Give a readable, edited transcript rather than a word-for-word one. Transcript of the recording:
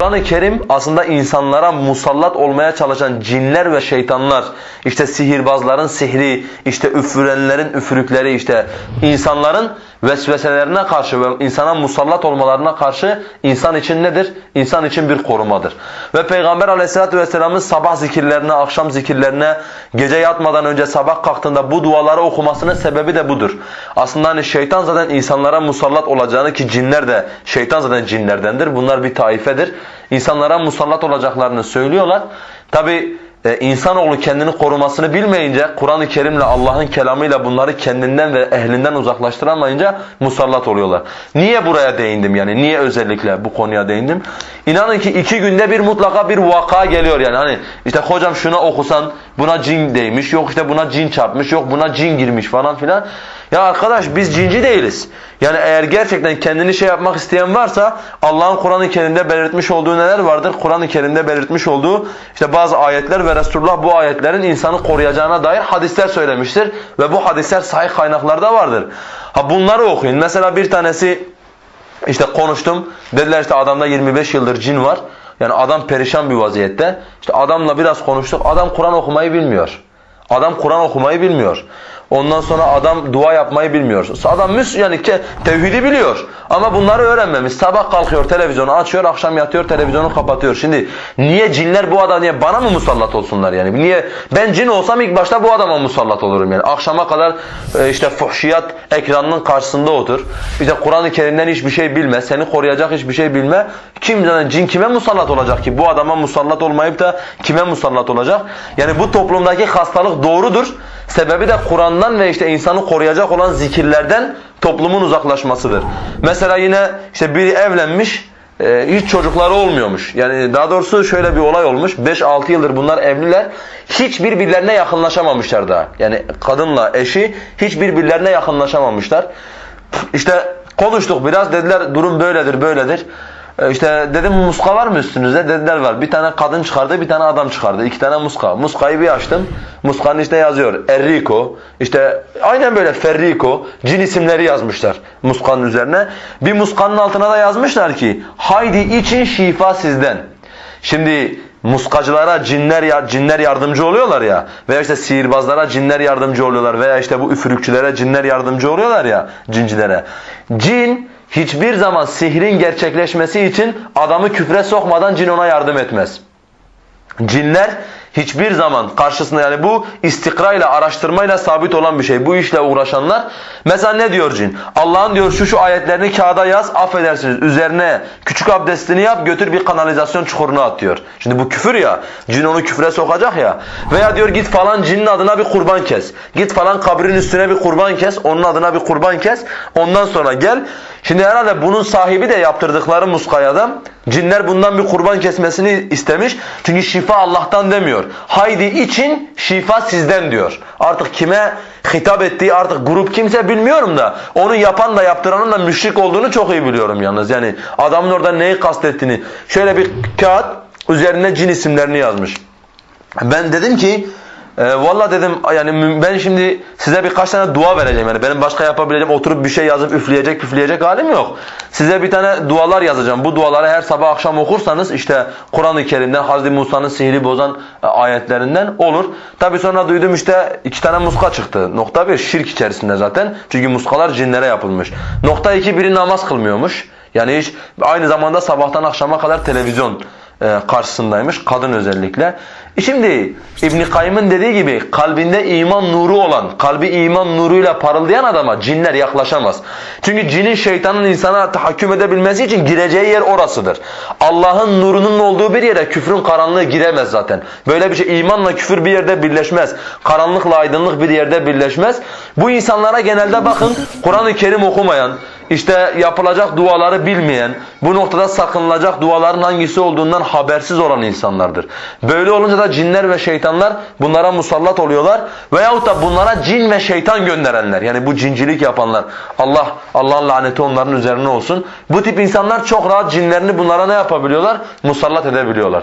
Kur'an-ı Kerim aslında insanlara musallat olmaya çalışan cinler ve şeytanlar, işte sihirbazların sihri, işte üfürenlerin üfürükleri, işte insanların vesveselerine karşı ve insana musallat olmalarına karşı insan için nedir? İnsan için bir korumadır. Ve Peygamber Aleyhisselatü Vesselam'ın sabah zikirlerine, akşam zikirlerine, gece yatmadan önce sabah kalktığında bu duaları okumasının sebebi de budur. Aslında hani şeytan zaten insanlara musallat olacağını, ki cinler de, şeytan zaten cinlerdendir. Bunlar bir taifedir. İnsanlara musallat olacaklarını söylüyorlar. Tabi insanoğlu kendini korumasını bilmeyince, Kur'an-ı Kerim'le, Allah'ın kelamıyla bunları kendinden ve ehlinden uzaklaştıramayınca musallat oluyorlar. Niye buraya değindim yani? Niye özellikle bu konuya değindim? İnanın ki 2 günde bir mutlaka bir vaka geliyor yani. Hani işte hocam şuna okusan buna cin değmiş, yok işte buna cin çarpmış, yok buna cin girmiş falan filan. Ya arkadaş biz cinci değiliz. Yani eğer gerçekten kendini şey yapmak isteyen varsa Allah'ın Kur'an-ı Kerim'de belirtmiş olduğu neler vardır? Kur'an-ı Kerim'de belirtmiş olduğu işte bazı ayetler ve Resulullah bu ayetlerin insanı koruyacağına dair hadisler söylemiştir. Ve bu hadisler sahih kaynaklarda vardır. Ha bunları okuyun. Mesela bir tanesi işte konuştum. Dediler işte adamda 25 yıldır cin var. Yani adam perişan bir vaziyette. İşte adamla biraz konuştuk. Adam Kur'an okumayı bilmiyor. Adam Kur'an okumayı bilmiyor. Ondan sonra adam dua yapmayı bilmiyor. Adam yani tevhidi biliyor ama bunları öğrenmemiş. Sabah kalkıyor, televizyonu açıyor, akşam yatıyor, televizyonu kapatıyor. Şimdi niye cinler bu adam, niye bana mı musallat olsunlar yani? Niye ben cin olsam ilk başta bu adama musallat olurum yani. Akşama kadar işte fuhşiyat ekranının karşısında otur. İşte Kur'an-ı Kerim'den hiçbir şey bilme, seni koruyacak hiçbir şey bilme. Cin kime musallat olacak ki? Bu adama musallat olmayıp da kime musallat olacak? Yani bu toplumdaki hastalık doğrudur. Sebebi de Kur'an'dan ve işte insanı koruyacak olan zikirlerden toplumun uzaklaşmasıdır. Mesela yine işte biri evlenmiş, hiç çocukları olmuyormuş. Yani daha doğrusu şöyle bir olay olmuş. 5-6 yıldır bunlar evliler. Hiç birbirlerine yakınlaşamamışlar daha. Yani kadınla eşi hiç birbirlerine yakınlaşamamışlar. İşte konuştuk biraz, dediler durum böyledir, böyledir. İşte dedim muska var mı üstünüzde? Dediler var. Bir tane kadın çıkardı, bir tane adam çıkardı. 2 tane muska. Muskayı bir açtım. Muskanın içinde yazıyor Enrico. İşte aynen böyle Ferrico. Cin isimleri yazmışlar muskanın üzerine. Bir muskanın altına da yazmışlar ki haydi için şifa sizden. Şimdi muskacılara cinler yardımcı oluyorlar ya, veya işte sihirbazlara cinler yardımcı oluyorlar, veya işte bu üfürükçülere cinler yardımcı oluyorlar ya, cincilere. Cin hiçbir zaman sihrin gerçekleşmesi için adamı küfre sokmadan cin ona yardım etmez. Cinler hiçbir zaman karşısında, yani bu istikrayla, araştırmayla sabit olan bir şey. Bu işle uğraşanlar mesela ne diyor cin? Allah'ın diyor şu ayetlerini kağıda yaz, affedersiniz. Üzerine küçük abdestini yap, götür bir kanalizasyon çukuruna at diyor. Şimdi bu küfür ya. Cin onu küfre sokacak ya. Veya diyor git falan cinin adına bir kurban kes. Git falan kabrin üstüne bir kurban kes. Onun adına bir kurban kes. Ondan sonra gel. Şimdi herhalde bunun sahibi de yaptırdıkları muskaya da cinler bundan bir kurban kesmesini istemiş. Çünkü şifa Allah'tan demiyor. Haydi için şifa sizden diyor. Artık kime hitap ettiği, artık grup kimse bilmiyorum da onu yapan da yaptıranın da müşrik olduğunu çok iyi biliyorum yalnız. Yani adamın orada neyi kastettiğini. Şöyle bir kağıt üzerine cin isimlerini yazmış. Ben dedim ki valla dedim yani ben şimdi size birkaç tane dua vereceğim, yani benim başka yapabileceğim oturup bir şey yazıp üfleyecek halim yok. Size bir tane dualar yazacağım. Bu duaları her sabah akşam okursanız işte Kur'an-ı Kerim'den, Hazreti Musa'nın sihri bozan ayetlerinden olur. Tabi sonra duydum işte 2 tane muska çıktı. Nokta 1 şirk içerisinde zaten. Çünkü muskalar cinlere yapılmış. Nokta 2 biri namaz kılmıyormuş. Yani hiç, aynı zamanda sabahtan akşama kadar televizyon karşısındaymış, kadın özellikle. Şimdi İbn Kayyım'ın dediği gibi kalbinde iman nuru olan, kalbi iman nuruyla parıldayan adama cinler yaklaşamaz. Çünkü cinin, şeytanın insana tahakküm edebilmesi için gireceği yer orasıdır. Allah'ın nurunun olduğu bir yere küfrün karanlığı giremez zaten. Böyle bir şey, imanla küfür bir yerde birleşmez. Karanlıkla aydınlık bir yerde birleşmez. Bu insanlara genelde bakın Kur'an-ı Kerim okumayan, İşte yapılacak duaları bilmeyen, bu noktada sakınılacak duaların hangisi olduğundan habersiz olan insanlardır. Böyle olunca da cinler ve şeytanlar bunlara musallat oluyorlar. Veyahut da bunlara cin ve şeytan gönderenler, yani bu cincilik yapanlar, Allah'ın laneti onların üzerine olsun. Bu tip insanlar çok rahat cinlerini bunlara ne yapabiliyorlar? Musallat edebiliyorlar.